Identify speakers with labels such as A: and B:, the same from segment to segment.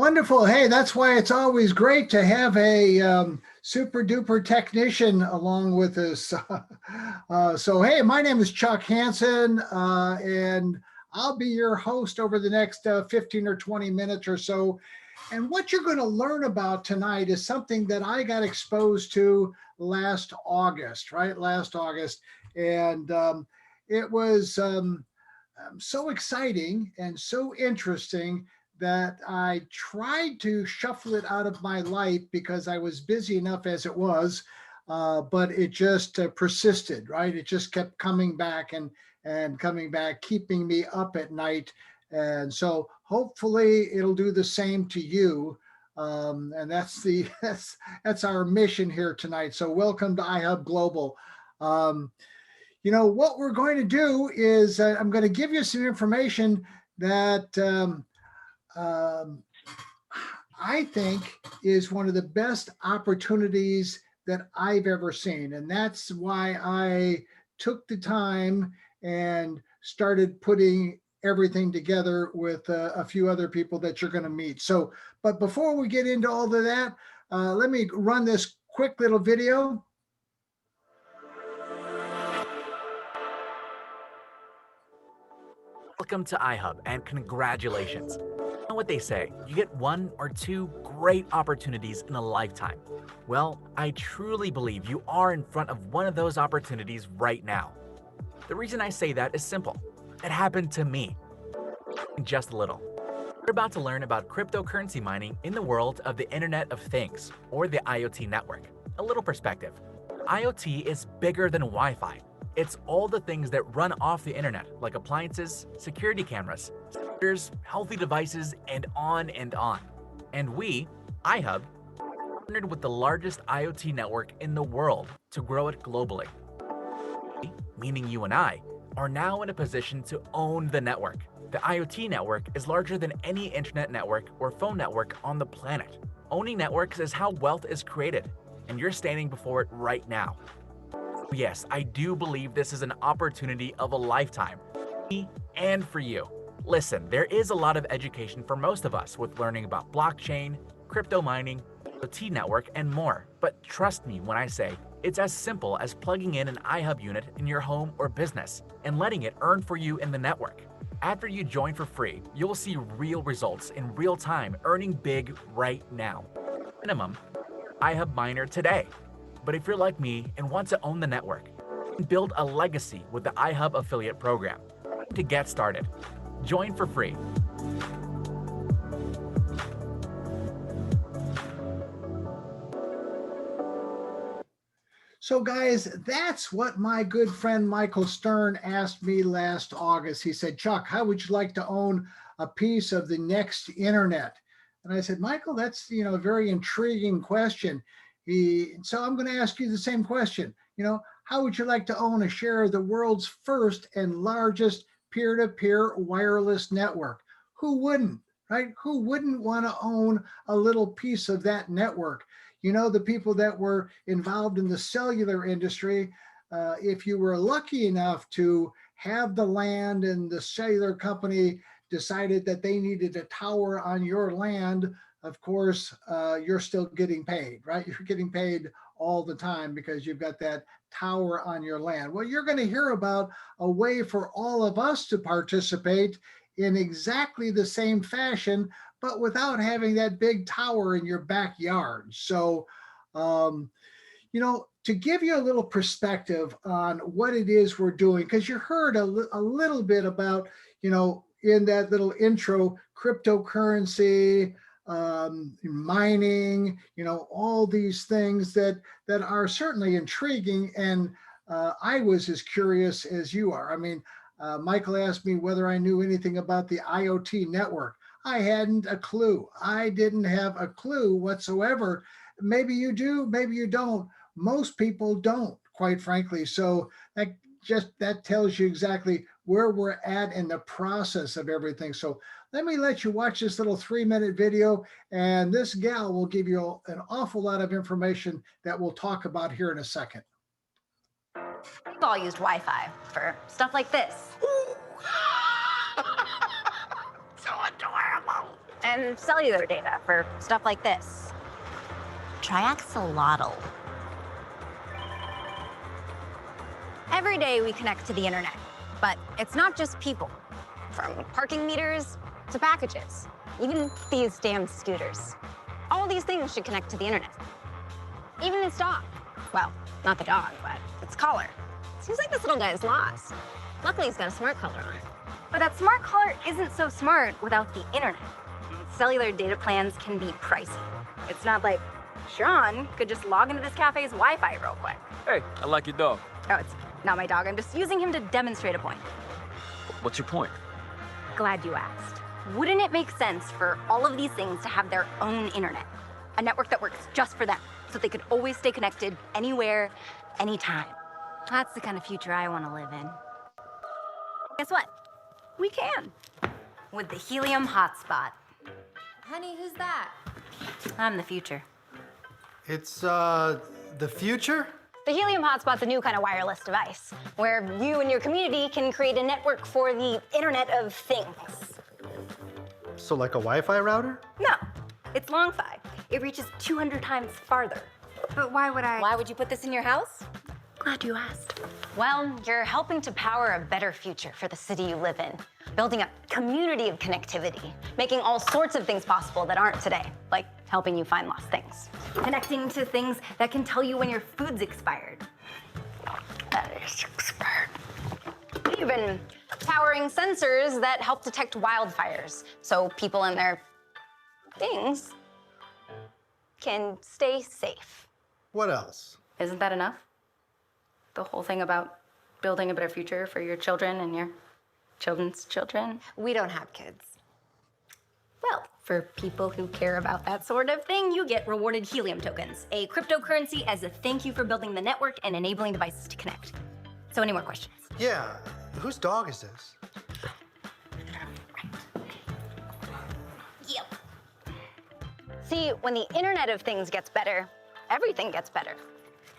A: Wonderful. Hey, that's why it's always great to have a super duper technician along with us. So, hey, my name is Chuck Hansen, and I'll be your host over the next 15 or 20 minutes or so. And what you're going to learn about tonight is something that I got exposed to last August, right? Last August. And it was so exciting and so interesting that I tried to shuffle it out of my life because I was busy enough as it was, but it just persisted, right? It just kept coming back and coming back, keeping me up at night. And so hopefully it'll do the same to you. And that's our mission here tonight. So welcome to iHUB Global. Um, what we're going to do is I'm going to give you some information that um, I think is one of the best opportunities that I've ever seen. And that's why I took the time and started putting everything together with a few other people that you're going to meet. So, but before we get into all of that, let me run this quick little video.
B: Welcome to iHUB and congratulations. You know what they say, you get one or two great opportunities in a lifetime. Well, I truly believe you are in front of one of those opportunities right now. The reason I say that is simple. It happened to me. Just a little. We're about to learn about cryptocurrency mining in the world of the Internet of Things, or the IoT network. A little perspective. IoT is bigger than Wi-Fi. It's all the things that run off the internet, like appliances, security cameras, sensors, healthy devices, and on and on. And we, iHUB, partnered with the largest IoT network in the world to grow it globally. We, meaning you and I, are now in a position to own the network. The IoT network is larger than any internet network or phone network on the planet. Owning networks is how wealth is created, and you're standing before it right now. Yes, I do believe this is an opportunity of a lifetime, for me and for you. Listen, there is a lot of education for most of us with learning about blockchain, crypto mining, IoT network, and more. But trust me when I say it's as simple as plugging in an iHUB unit in your home or business and letting it earn for you in the network. After you join for free, you'll see real results in real time, earning big right now. Minimum, iHUB miner today. But if you're like me and want to own the network and build a legacy with the iHUB affiliate program, to get started, join for free.
A: So guys, that's what my good friend Michael Stern asked me last August. He said, Chuck, how would you like to own a piece of the next internet? And I said, Michael, that's a very intriguing question. So I'm going to ask you the same question. How would you like to own a share of the world's first and largest peer-to-peer wireless network? Who wouldn't, right? Who wouldn't want to own a little piece of that network? The people that were involved in the cellular industry, if you were lucky enough to have the land and the cellular company decided that they needed a tower on your land, of course, you're still getting paid, right? You're getting paid all the time because you've got that tower on your land. Well, you're going to hear about a way for all of us to participate in exactly the same fashion, but without having that big tower in your backyard. So, to give you a little perspective on what it is we're doing, because you heard a little bit about, in that little intro, cryptocurrency, mining, all these things that are certainly intriguing. And I was as curious as you are. I mean, Michael asked me whether I knew anything about the IoT network. I hadn't a clue. I didn't have a clue whatsoever. Maybe you do, maybe you don't. Most people don't, quite frankly. So that tells you exactly where we're at in the process of everything. So let me let you watch this little 3-minute video, and this gal will give you an awful lot of information that we'll talk about here in a second.
C: We've all used Wi-Fi for stuff like this.
D: So adorable.
C: and cellular data for stuff like this. Triaxolotl. Every day we connect to the internet, but it's not just people. From parking meters to packages, even these damn scooters. All these things should connect to the internet. Even this dog. Well, not the dog, but its collar. Seems like this little guy's lost. Luckily, he's got a smart collar on. But that smart collar isn't so smart without the internet. Cellular data plans can be pricey. It's not like Sean could just log into this cafe's Wi-Fi real quick.
D: Hey, I like your dog.
C: Oh, it's not my dog. I'm just using him to demonstrate a point.
D: What's your point?
C: Glad you asked. Wouldn't it make sense for all of these things to have their own internet? A network that works just for them, so they could always stay connected anywhere, anytime. That's the kind of future I want to live in. Guess what? We can. With the Helium hotspot.
E: Honey, who's that?
C: I'm the future.
F: It's, the future?
C: The Helium hotspot's a new kind of wireless device, where you and your community can create a network for the Internet of Things.
F: So like a Wi-Fi router?
C: No, it's long-fi. It reaches 200 times farther.
E: But why would I?
C: Why would you put this in your house? Glad you asked. Well, you're helping to power a better future for the city you live in, building a community of connectivity, making all sorts of things possible that aren't today, like helping you find lost things, connecting to things that can tell you when your food's expired. That is expired. Even powering sensors that help detect wildfires, so people and their things can stay safe.
F: What else?
C: Isn't that enough? The whole thing about building a better future for your children and your children's children?
E: We don't have kids.
C: Well, for people who care about that sort of thing, you get rewarded helium tokens, a cryptocurrency as a thank you for building the network and enabling devices to connect. So any more questions?
F: Yeah, whose dog is this?
C: Yep. See, when the Internet of Things gets better, everything gets better.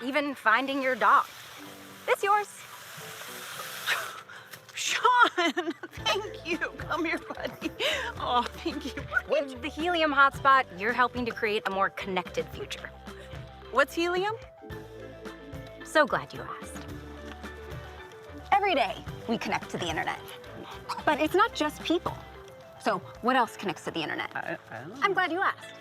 C: Even finding your dog. This yours.
G: Sean, thank you. Come here, buddy. Oh, thank you.
C: With the Helium hotspot, you're helping to create a more connected future.
G: What's helium?
C: So glad you asked. Every day, we connect to the internet. But it's not just people. So what else connects to the internet?
G: I don't know.
C: I'm glad you asked.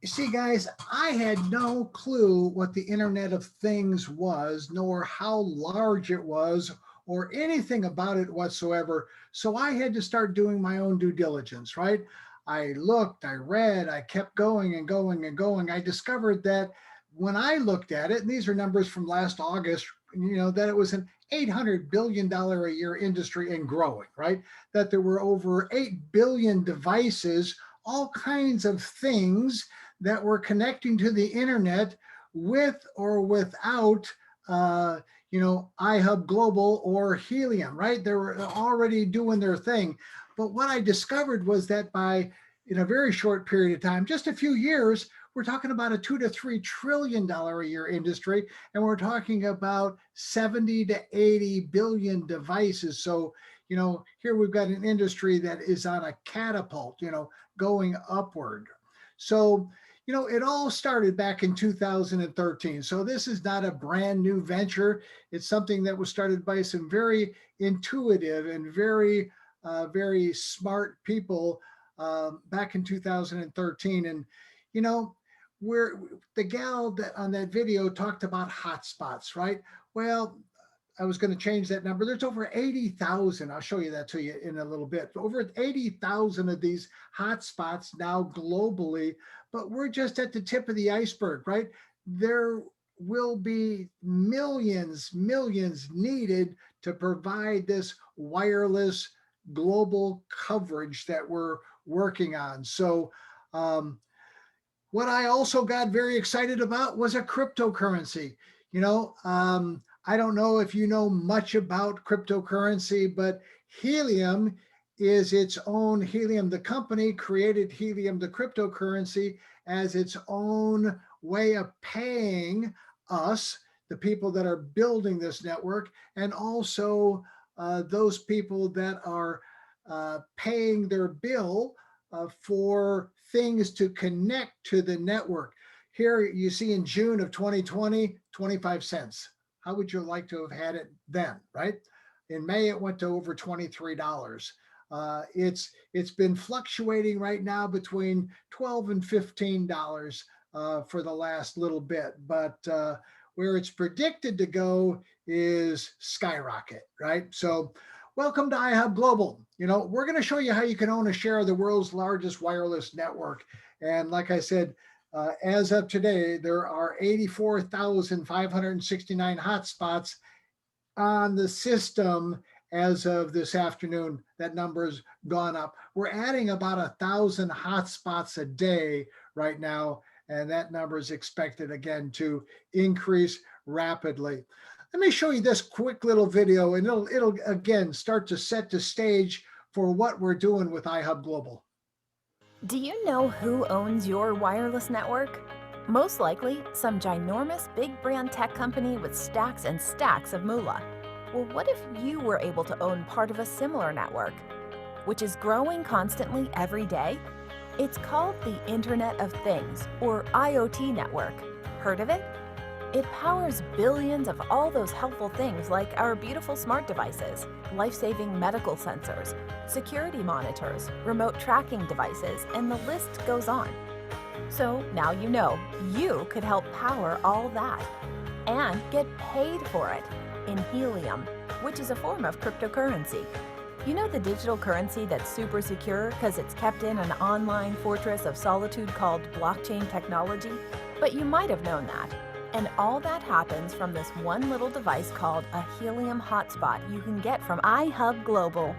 A: You see, guys, I had no clue what the Internet of Things was, nor how large it was, or anything about it whatsoever. So I had to start doing my own due diligence, right? I looked, I read, I kept going and going and going. I discovered that when I looked at it, and these are numbers from last August, that it was an $800 billion a year industry and growing, right? That there were over 8 billion devices, all kinds of things that were connecting to the internet with or without, iHUB Global or Helium, right? They were already doing their thing. But what I discovered was that in a very short period of time, just a few years, we're talking about a $2 to $3 trillion a year industry, and we're talking about 70 to 80 billion devices. So, here we've got an industry that is on a catapult, going upward. So, it all started back in 2013. So this is not a brand new venture. It's something that was started by some very intuitive and very, very smart people back in 2013. And, where the gal that on that video talked about hotspots, right? Well, I was going to change that number. There's over 80,000. I'll show you that to you in a little bit. Over 80,000 of these hotspots now globally, but we're just at the tip of the iceberg, right? There will be millions needed to provide this wireless global coverage that we're working on. So, what I also got very excited about was a cryptocurrency. I don't know if you know much about cryptocurrency, but Helium is its own. Helium, the company, created Helium, the cryptocurrency, as its own way of paying us, the people that are building this network, and also those people that are paying their bill for things to connect to the network. Here you see in June of 2020, 25 cents. How would you like to have had it then, right? In May, it went to over $23. It's been fluctuating right now between $12 and $15 for the last little bit, but where it's predicted to go is skyrocket, right? So welcome to iHUB Global. We're going to show you how you can own a share of the world's largest wireless network. And like I said, as of today, there are 84,569 hotspots on the system as of this afternoon. That number's gone up. We're adding about 1,000 hotspots a day right now, and that number is expected again to increase rapidly. Let me show you this quick little video, and it'll again start to set the stage for what we're doing with iHUB Global.
H: Do you know who owns your wireless network? Most likely, some ginormous big brand tech company with stacks and stacks of moolah. Well, what if you were able to own part of a similar network, which is growing constantly every day? It's called the Internet of Things, or IoT network. Heard of it? It powers billions of all those helpful things like our beautiful smart devices, life-saving medical sensors, security monitors, remote tracking devices, and the list goes on. So now you know you could help power all that and get paid for it in helium, which is a form of cryptocurrency. You know the digital currency that's super secure because it's kept in an online fortress of solitude called blockchain technology? But you might have known that. And all that happens from this one little device called a helium hotspot you can get from iHUB Global.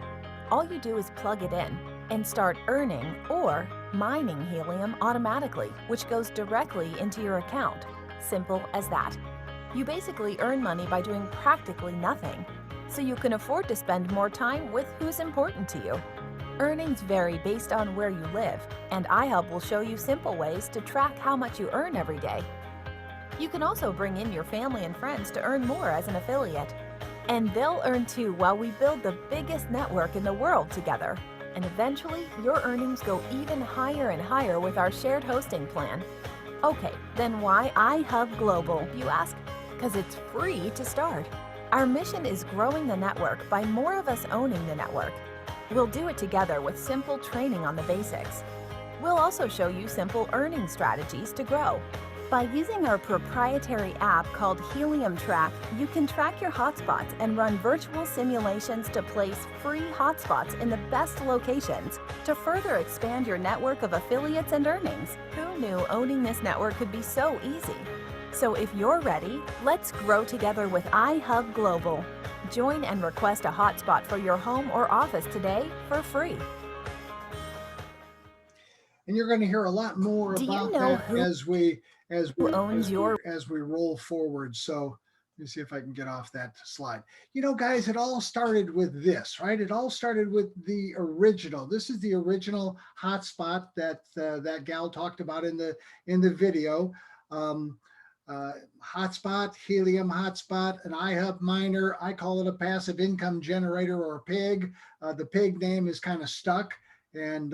H: All you do is plug it in and start earning or mining helium automatically, which goes directly into your account. Simple as that. You basically earn money by doing practically nothing, so you can afford to spend more time with who's important to you. Earnings vary based on where you live, and iHUB will show you simple ways to track how much you earn every day. You can also bring in your family and friends to earn more as an affiliate. And they'll earn too while we build the biggest network in the world together. And eventually, your earnings go even higher and higher with our shared hosting plan. Okay, then why iHUB Global, you ask? Because it's free to start. Our mission is growing the network by more of us owning the network. We'll do it together with simple training on the basics. We'll also show you simple earning strategies to grow. By using our proprietary app called Helium Track, you can track your hotspots and run virtual simulations to place free hotspots in the best locations to further expand your network of affiliates and earnings. Who knew owning this network could be so easy? So if you're ready, let's grow together with iHUB Global. Join and request a hotspot for your home or office today for free.
A: And you're going to hear a lot more about that as we roll forward. So let me see if I can get off that slide. Guys, it all started with this, right? It all started with the original. This is the original hotspot that that gal talked about in the video. Hotspot, helium hotspot, an iHUB miner. I call it a passive income generator or a pig. The pig name is kind of stuck, and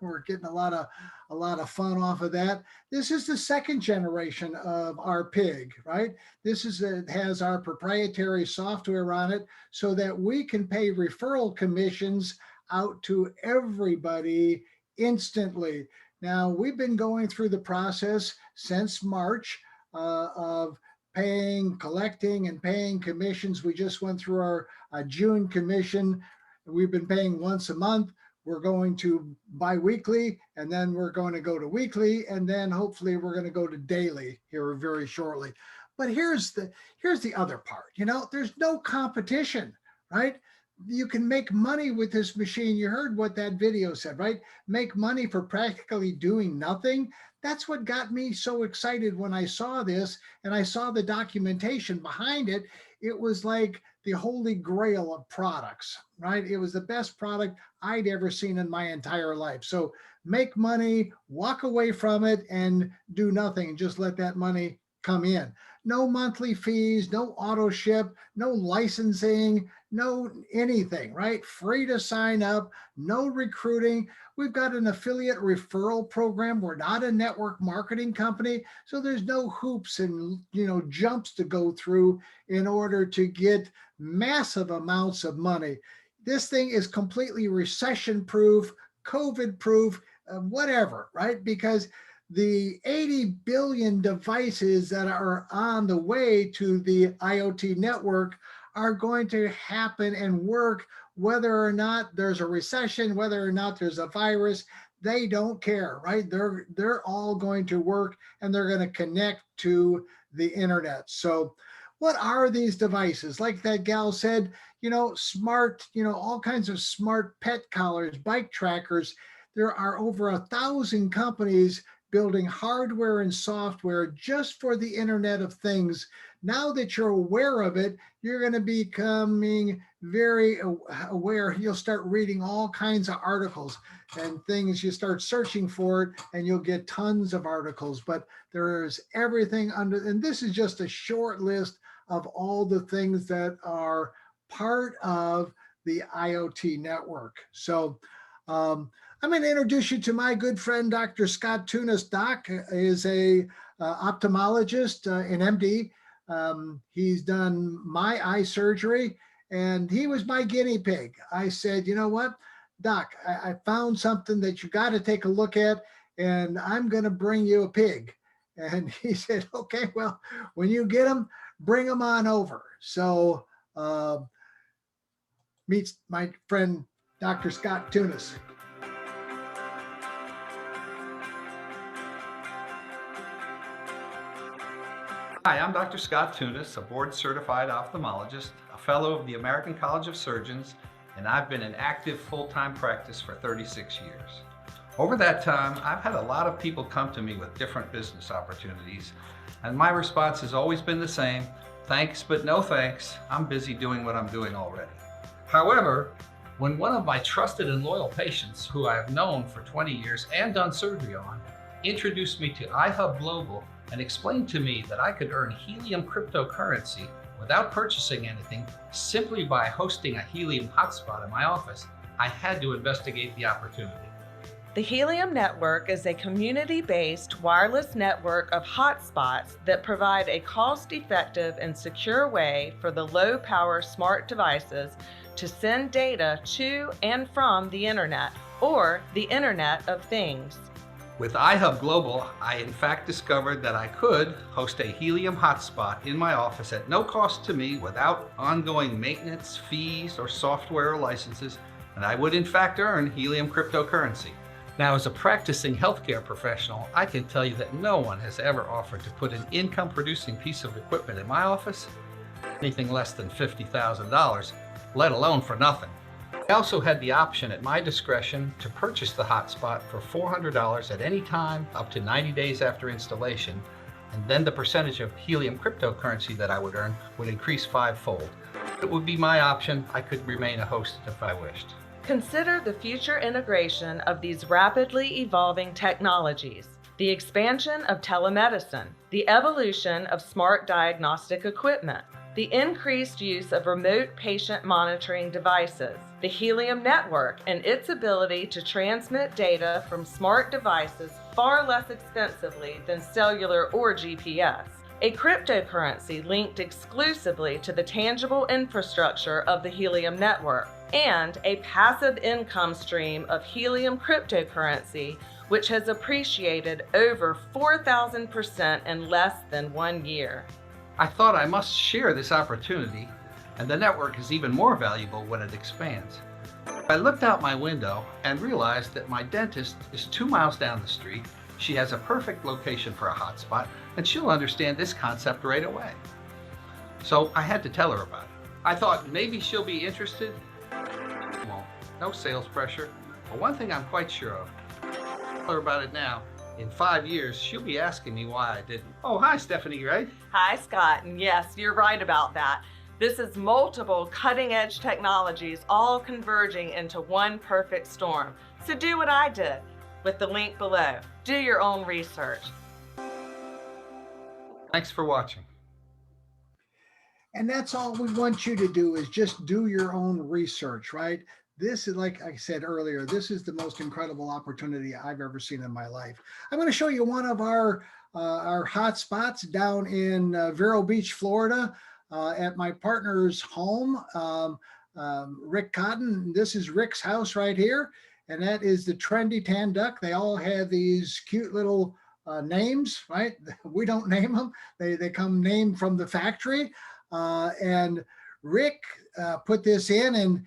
A: we're getting a lot of fun off of that. This is the second generation of our pig, right? This is it has our proprietary software on it so that we can pay referral commissions out to everybody instantly. Now, we've been going through the process since March of collecting and paying commissions. We just went through our June commission. We've been paying once a month. We're going to bi-weekly, and then we're going to go to weekly, and then hopefully we're going to go to daily here very shortly. But here's the other part. There's no competition, right? You can make money with this machine. You heard what that video said, right? Make money for practically doing nothing. That's what got me so excited when I saw this and I saw the documentation behind it. It was like the holy grail of products, right? It was the best product I'd ever seen in my entire life. So make money, walk away from it, and do nothing. Just let that money come in. No monthly fees, no auto ship, no licensing, no anything, right? Free to sign up, no recruiting. We've got an affiliate referral program. We're not a network marketing company, so there's no hoops and jumps to go through in order to get massive amounts of money. This thing is completely recession proof, COVID proof, whatever, right? Because the 80 billion devices that are on the way to the IoT network are going to happen and work whether or not there's a recession, whether or not there's a virus. They don't care, right? They're all going to work, and they're going to connect to the internet. So what are these devices? Like that gal said, smart, all kinds of smart pet collars, bike trackers. There are over 1,000 companies building hardware and software just for the Internet of Things. Now that you're aware of it, you're going to be becoming very aware. You'll start reading all kinds of articles and things. You start searching for it and you'll get tons of articles, but there's everything under, and this is just a short list of all the things that are part of the IoT network. So I'm going to introduce you to my good friend, Dr. Scott Tunis. Doc is a ophthalmologist, an MD. He's done my eye surgery, and he was my guinea pig. I said, you know what, Doc, I found something that you got to take a look at, and I'm going to bring you a pig. And he said, okay, well, when you get him, bring him on over. So meets my friend, Dr. Scott Tunis.
I: Hi, I'm Dr. Scott Tunis, a board-certified ophthalmologist, a fellow of the American College of Surgeons, and I've been in active full-time practice for 36 years. Over that time, I've had a lot of people come to me with different business opportunities, and my response has always been the same: thanks, but no thanks. I'm busy doing what I'm doing already. However, when one of my trusted and loyal patients, who I've known for 20 years and done surgery on, introduced me to iHUB Global and explained to me that I could earn helium cryptocurrency without purchasing anything simply by hosting a helium hotspot in my office, I had to investigate the opportunity.
J: The Helium Network is a community-based wireless network of hotspots that provide a cost-effective and secure way for the low-power smart devices to send data to and from the Internet, or the Internet of Things.
I: With iHUB Global, I in fact discovered that I could host a helium hotspot in my office at no cost to me, without ongoing maintenance, fees, or software licenses, and I would in fact earn helium cryptocurrency. Now, as a practicing healthcare professional, I can tell you that no one has ever offered to put an income-producing piece of equipment in my office, anything less than $50,000, let alone for nothing. I also had the option at my discretion to purchase the hotspot for $400 at any time up to 90 days after installation, and then the percentage of helium cryptocurrency that I would earn would increase fivefold. It would be my option. I could remain a host if I wished.
J: Consider the future integration of these rapidly evolving technologies, the expansion of telemedicine, the evolution of smart diagnostic equipment, the increased use of remote patient monitoring devices, the Helium Network and its ability to transmit data from smart devices far less expensively than cellular or GPS, a cryptocurrency linked exclusively to the tangible infrastructure of the Helium Network, and a passive income stream of helium cryptocurrency which has appreciated over 4,000% in less than 1 year.
I: I thought I must share this opportunity, and the network is even more valuable when it expands. I looked out my window and realized that my dentist is 2 miles down the street. She has a perfect location for a hotspot, and she'll understand this concept right away. So I had to tell her about it. I thought maybe she'll be interested. Well, no sales pressure, but one thing I'm quite sure of. Tell her about it now. In 5 years, she'll be asking me why I didn't. Oh, hi, Stephanie, right?
J: Hi, Scott, and yes, you're right about that. This is multiple cutting-edge technologies all converging into one perfect storm. So do what I did with the link below. Do your own research.
I: Thanks for watching.
A: And that's all we want you to do, is just do your own research, right? This is, like I said earlier, this is the most incredible opportunity I've ever seen in my life. I'm going to show you one of our hot spots down in Vero Beach, Florida, at my partner's home, Rick Cotton. This is Rick's house right here, and that is the Trendy Tan Duck. They all have these cute little names, right? We don't name them. They come named from the factory. And Rick put this in, and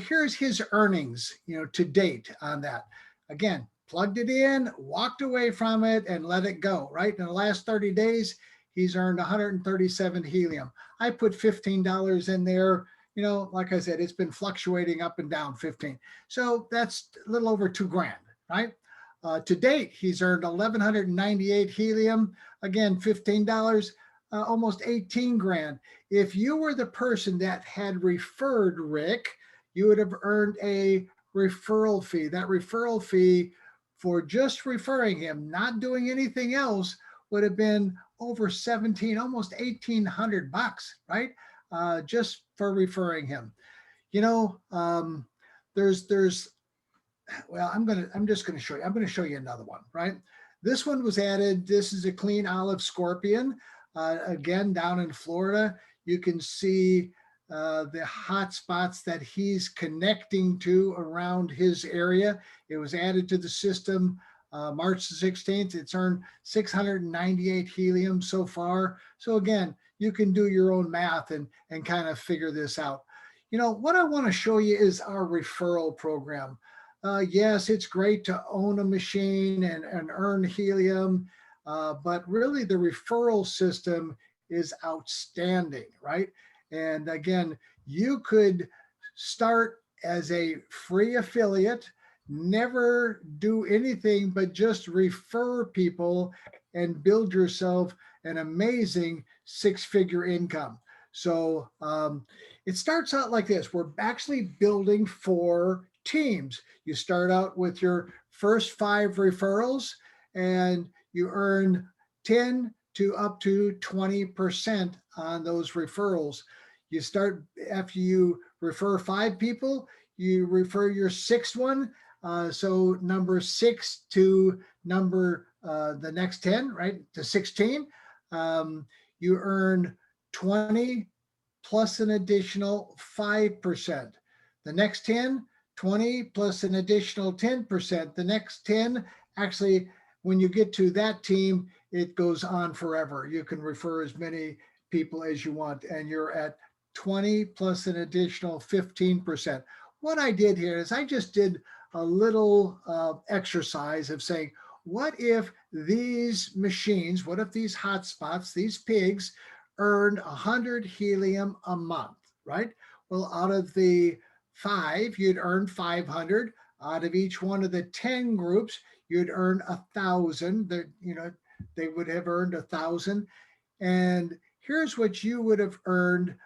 A: here's his earnings, to date on that. Again, plugged it in, walked away from it, and let it go. Right in the last 30 days, he's earned 137 helium. I put $15 in there. Like I said, it's been fluctuating up and down 15. So that's a little over $2,000, right? To date, he's earned 1,198 helium. Again, $15. Almost 18 grand. If you were the person that had referred Rick, you would have earned a referral fee. That referral fee for just referring him, not doing anything else, would have been over 17, almost $1,800, right? Just for referring him. There's well, I'm just going to show you. I'm going to show you another one, right? This one was added. This is a clean olive scorpion. Again, down in Florida, you can see the hot spots that he's connecting to around his area. It was added to the system March the 16th. It's earned 698 helium so far. So again, you can do your own math and kind of figure this out. What I want to show you is our referral program. Yes, it's great to own a machine and earn helium. But really the referral system is outstanding, right? And again, you could start as a free affiliate, never do anything but just refer people and build yourself an amazing six-figure income. So it starts out like this. We're actually building 4 teams. You start out with your first 5 referrals, and you earn 10 to up to 20% on those referrals. You start, after you refer 5 people, you refer your 6th one. So number 6 to number the next 10, right, to 16. You earn 20 plus an additional 5%. The next 10, 20 plus an additional 10%. The next 10, actually, when you get to that team, it goes on forever. You can refer as many people as you want, and you're at 20 plus an additional 15%. What I did here is I just did a little exercise of saying, what if these machines, what if these hotspots, these pigs earned 100 helium a month, right? Well, out of the 5, you'd earn 500. Out of each one of the 10 groups, you'd earn 1,000. They would have earned 1,000. And here's what you would have earned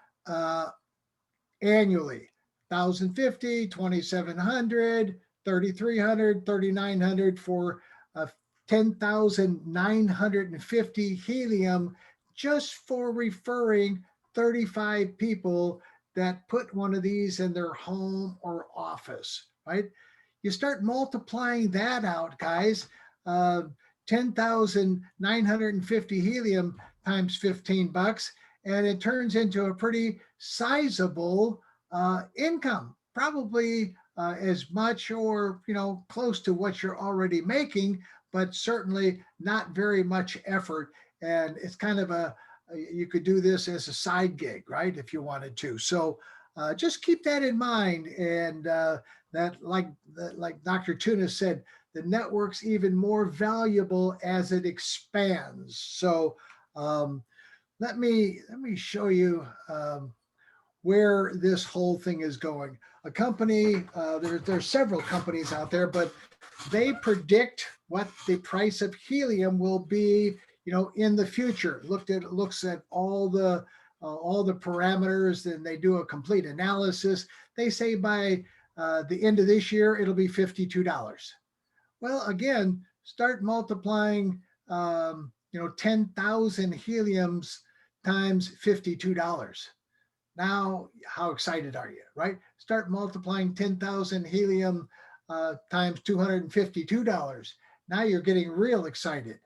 A: annually: 1,050, 2,700, 3,300, 3,900 for 10,950 helium, just for referring 35 people that put one of these in their home or office, right? You start multiplying that out, guys. 10,950 helium times $15, and it turns into a pretty sizable income, probably as much or close to what you're already making, but certainly not very much effort. And it's kind of you could do this as a side gig, right, if you wanted to. So just keep that in mind. And that, like Dr. Tuna said, the network's even more valuable as it expands. So let me show you where this whole thing is going. A company, there's several companies out there, but they predict what the price of helium will be, in the future. Looks at all the parameters, and they do a complete analysis. They say by the end of this year, it'll be $52. Well, again, start multiplying, 10,000 heliums times $52. Now, how excited are you, right? Start multiplying 10,000 helium times $252. Now you're getting real excited.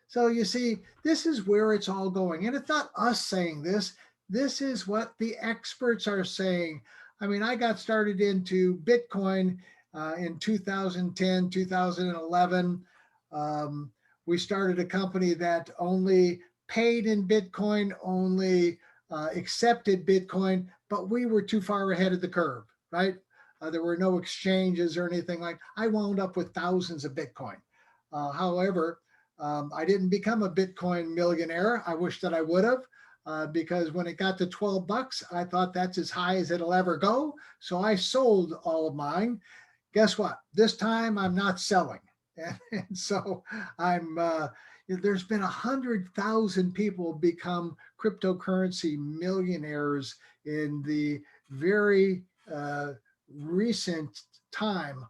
A: So you see, this is where it's all going. And it's not us saying this. This is what the experts are saying. I mean, I got started into Bitcoin in 2010, 2011. We started a company that only paid in Bitcoin, only accepted Bitcoin, but we were too far ahead of the curve, right? There were no exchanges or anything like. I wound up with thousands of Bitcoin. However, I didn't become a Bitcoin millionaire. I wish that I would have, because when it got to 12 bucks, I thought that's as high as it'll ever go. So I sold all of mine. Guess what? This time I'm not selling. And so there's been 100,000 people become cryptocurrency millionaires in the very recent time.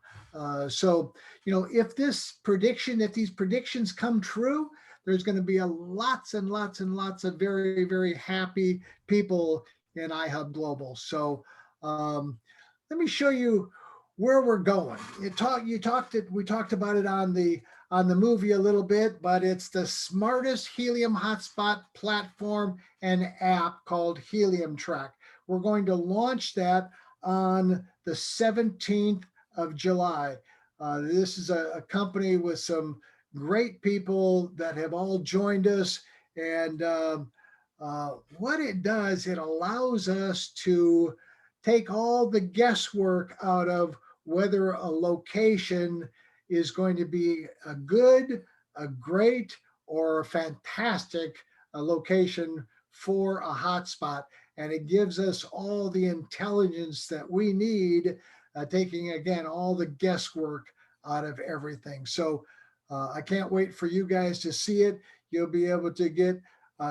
A: So, if these predictions come true, there's going to be lots and lots and lots of very, very happy people in iHUB Global. So let me show you where we're going. We talked about it on the movie a little bit, but it's the smartest helium hotspot platform and app called Helium Track. We're going to launch that on the 17th of July. This is a company with some great people that have all joined us. And what it does, it allows us to take all the guesswork out of whether a location is going to be a good, a great, or a fantastic location for a hotspot. And it gives us all the intelligence that we need, taking, again, all the guesswork out of everything. So I can't wait for you guys to see it. You'll be able to get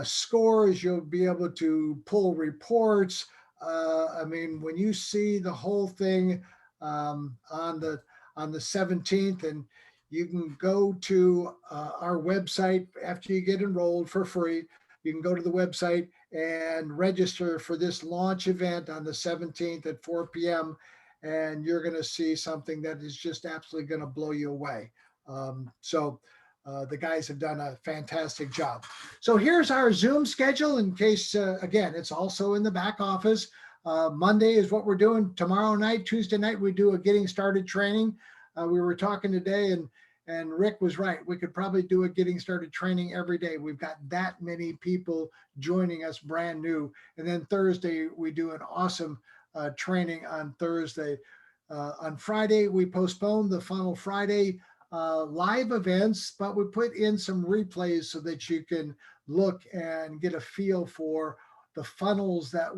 A: scores. You'll be able to pull reports. I mean, when you see the whole thing on the 17th, and you can go to our website after you get enrolled for free. You can go to the website and register for this launch event on the 17th at 4 p.m. And you're going to see something that is just absolutely going to blow you away. The guys have done a fantastic job. So here's our Zoom schedule in case, again, it's also in the back office. Monday is what we're doing. Tomorrow night, Tuesday night, we do a getting started training. We were talking today, and Rick was right. We could probably do a getting started training every day. We've got that many people joining us brand new. And then Thursday, we do an awesome training on Thursday. On Friday, we postponed the Funnel Friday live events, but we put in some replays so that you can look and get a feel for the funnels that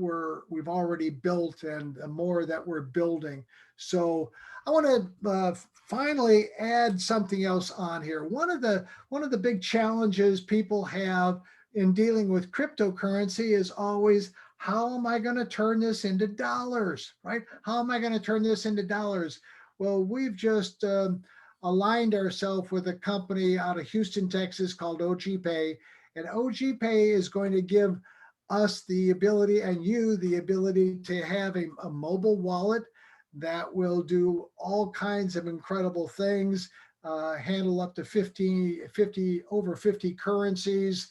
A: we've already built and the more that we're building. So I want to finally add something else on here. One of the big challenges people have in dealing with cryptocurrency is always, how am I going to turn this into dollars, right? How am I going to turn this into dollars? Well, we've just aligned ourselves with a company out of Houston, Texas called OGPay, and OGPay is going to give us the ability, and you the ability, to have a mobile wallet that will do all kinds of incredible things, handle up to over 50 currencies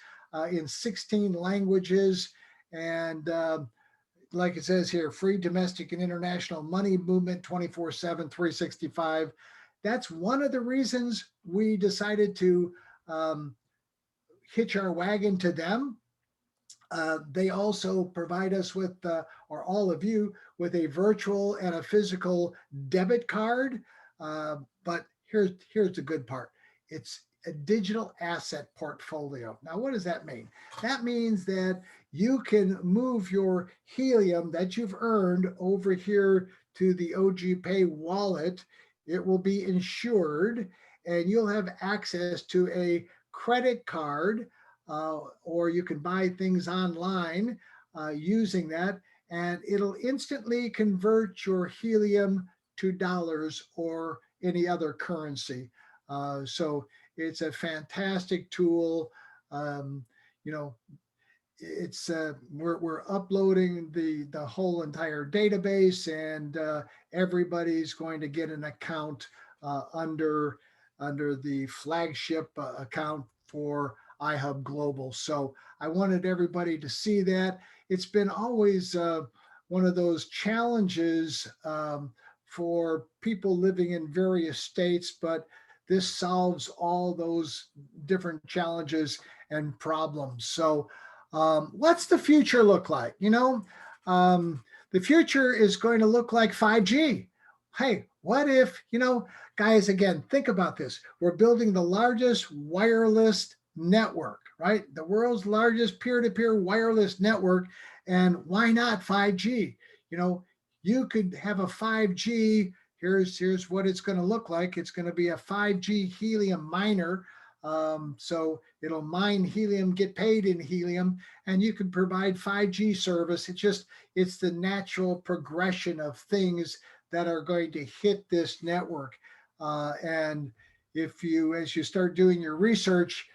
A: in 16 languages. And like it says here, free domestic and international money movement 24/7, 365. That's one of the reasons we decided to hitch our wagon to them. They also provide us with, or all of you, with a virtual and a physical debit card. But here's the good part. It's a digital asset portfolio. Now, what does that mean? That means that you can move your helium that you've earned over here to the OGPay wallet. It will be insured, and you'll have access to a credit card, or you can buy things online using that, and it'll instantly convert your helium to dollars or any other currency. So it's a fantastic tool. it's we're uploading the whole entire database, and everybody's going to get an account under the flagship account for iHUB Global. So I wanted everybody to see that. It's been always one of those challenges for people living in various states, but this solves all those different challenges and problems. So what's the future look like? The future is going to look like 5G. Hey, what if, guys, again, think about this. We're building the largest wireless network, right? The world's largest peer-to-peer wireless network. And why not 5G? You could have a 5G. Here's what it's going to look like. It's going to be a 5G helium miner. So it'll mine helium, get paid in helium, and you can provide 5G service. It's the natural progression of things that are going to hit this network. And as you start doing your research,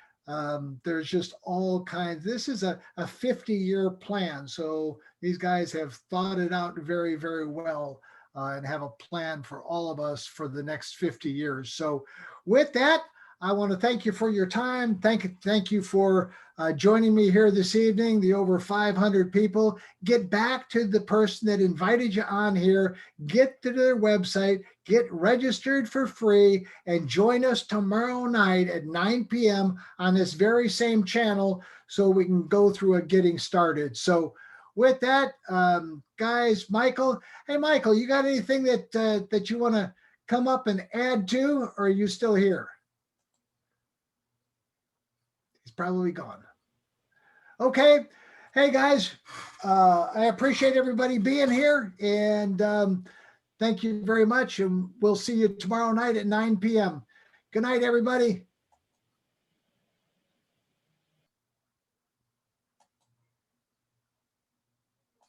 A: there's just all kinds. This is a 50-year plan. So these guys have thought it out very, very well and have a plan for all of us for the next 50 years. So with that, I want to thank you for your time. Thank you for joining me here this evening, the over 500 people. Get back to the person that invited you on here. Get to their website, get registered for free, and join us tomorrow night at 9 p.m. on this very same channel so we can go through a getting started. So with that, guys, Michael. Hey, Michael, you got anything that you want to come up and add to, or are you still here? He's probably gone. Okay. Hey, guys, I appreciate everybody being here, and thank you very much. And we'll see you tomorrow night at 9 p.m. Good night, everybody.